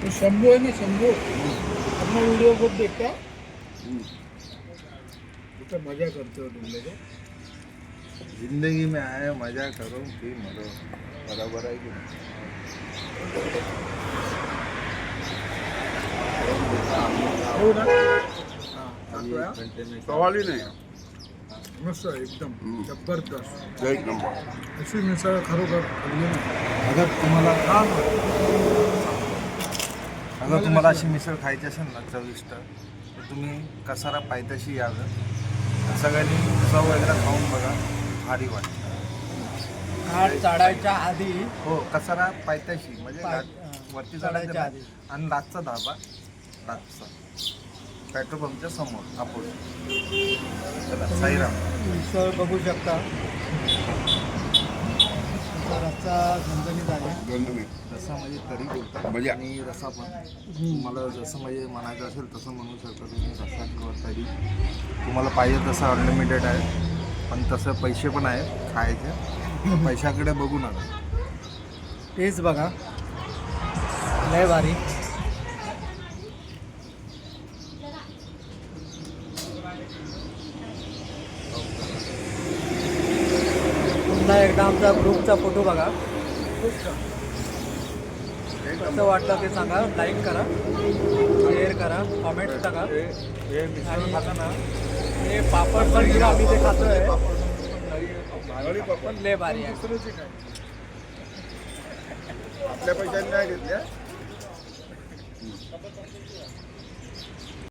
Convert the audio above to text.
तो शंभू है ना, शंभू अपना वीडियो बहुत देखता है, तो मजा करते हो तुम लोग। जिंदगी में आए मजा करो फिर मरो, बराबर है कि नहीं? हो ना? अभी एक घंटे में सवाल ही नहीं. मस्त आहे, एकदम जबरदस्त. एक नंबर. अशी मिसळ खरोखर खाल्ली नाही. अगर तुम्हाला हा ना. अगर तुम्हाला अशी मिसळ खायची असेल ना चविष्ट, तर तुम्ही कसारा पायथ्याशी यावं. सगळ्यांनी चव वगैरे खाऊन बघा, भारी वाटतं. घाट चढायच्या आधी हो, कसारा पायथ्याशी म्हणजे पाय- घाट वरती चढायच्या चढायच्या आधी. आणि रातचा धाबा, रातचा पेट्रोल पंपच्या समोर आपण. चला, साईराम. मिसळ बघू शकता. रस्ता झणझणीत आहे. दोन रस्सा म्हणजे तरी बोलतात मजा. आणि रस्सा पण तुम्हाला जसं म्हणजे म्हणायचं असेल तसं म्हणू शकता तुम्ही. रस्सा किंवा तरी तुम्हाला पाहिजे तसं अनलिमिटेड आहे, पण तसं पैसे पण आहेत खायचे. पैशाकडे बघू नका. तेच बघा, लय भारी. पुन्हा एकदा आमचा ग्रुपचा फोटो बघा. कसं वाटतं ते सांगा. लाईक करा, शेअर करा, कॉमेंट टाका. हे मिसळ आणि खाताना हे पापड पण आम्ही ते खातोय, भारी पप्पा पण लय भारी आहे. दुसऱ्याची काय? आपल्या पैशाने नाही घेतल्या.